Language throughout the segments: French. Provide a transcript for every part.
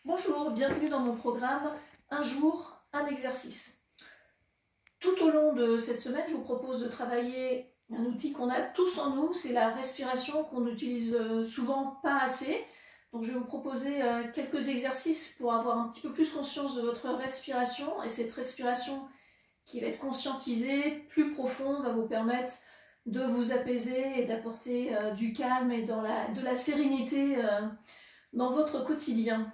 Bonjour, bienvenue dans mon programme Un jour, un exercice. Tout au long de cette semaine, je vous propose de travailler un outil qu'on a tous en nous, c'est la respiration qu'on n'utilise souvent pas assez. Donc je vais vous proposer quelques exercices pour avoir un petit peu plus conscience de votre respiration, et cette respiration qui va être conscientisée, plus profonde, va vous permettre de vous apaiser et d'apporter du calme et de la sérénité dans votre quotidien.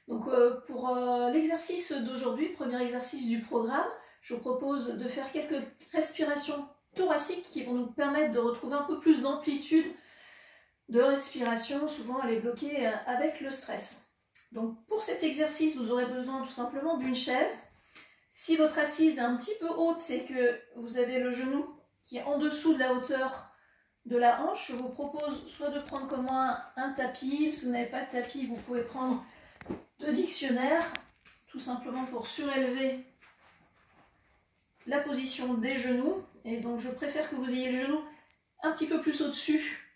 Donc pour l'exercice d'aujourd'hui, premier exercice du programme, je vous propose de faire quelques respirations thoraciques qui vont nous permettre de retrouver un peu plus d'amplitude de respiration. Souvent elle est bloquée avec le stress. Donc pour cet exercice, vous aurez besoin tout simplement d'une chaise. Si votre assise est un petit peu haute, c'est que vous avez le genou qui est en dessous de la hauteur de la hanche. Je vous propose soit de prendre comme moi un tapis. Si vous n'avez pas de tapis, vous pouvez prendre de dictionnaire, tout simplement pour surélever la position des genoux. Et donc je préfère que vous ayez le genou un petit peu plus au-dessus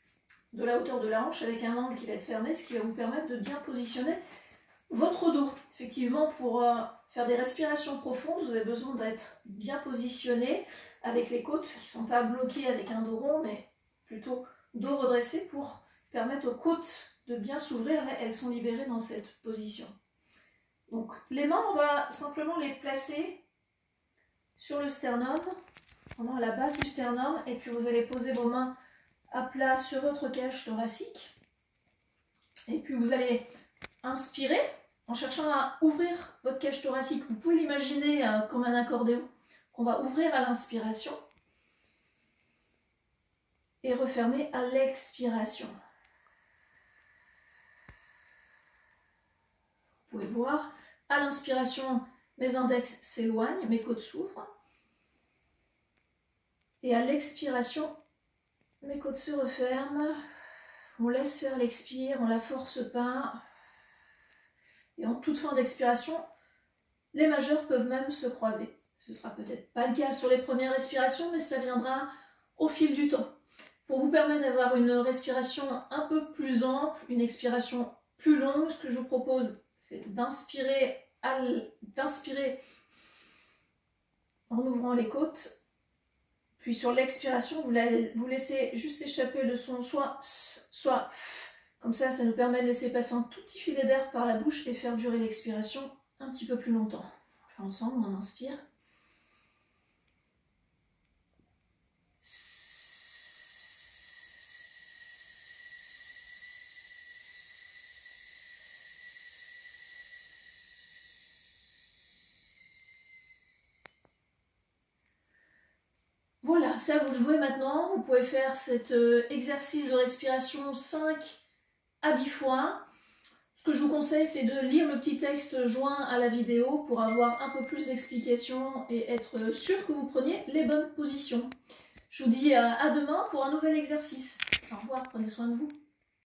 de la hauteur de la hanche, avec un angle qui va être fermé, ce qui va vous permettre de bien positionner votre dos. Effectivement, pour faire des respirations profondes, vous avez besoin d'être bien positionné, avec les côtes qui ne sont pas bloquées avec un dos rond, mais plutôt dos redressé pour permettre aux côtes de bien s'ouvrir. Elles sont libérées dans cette position. Donc les mains, on va simplement les placer sur le sternum, vraiment à la base du sternum, et puis vous allez poser vos mains à plat sur votre cage thoracique. Et puis vous allez inspirer en cherchant à ouvrir votre cage thoracique. Vous pouvez l'imaginer comme un accordéon qu'on va ouvrir à l'inspiration et refermer à l'expiration. Vous pouvez voir, à l'inspiration, mes index s'éloignent, mes côtes s'ouvrent. Et à l'expiration, mes côtes se referment. On laisse faire l'expire, on ne la force pas. Et en toute fin d'expiration, les majeurs peuvent même se croiser. Ce ne sera peut-être pas le cas sur les premières respirations, mais ça viendra au fil du temps. Pour vous permettre d'avoir une respiration un peu plus ample, une expiration plus longue, ce que je vous propose, c'est d'inspirer en ouvrant les côtes. Puis sur l'expiration, vous laissez juste échapper le son soit. Comme ça, ça nous permet de laisser passer un tout petit filet d'air par la bouche et faire durer l'expiration un petit peu plus longtemps. On fait ensemble, on inspire. Voilà, c'est à vous de jouer maintenant. Vous pouvez faire cet exercice de respiration 5 à 10 fois. Ce que je vous conseille, c'est de lire le petit texte joint à la vidéo pour avoir un peu plus d'explications et être sûr que vous preniez les bonnes positions. Je vous dis à demain pour un nouvel exercice. Au revoir, prenez soin de vous.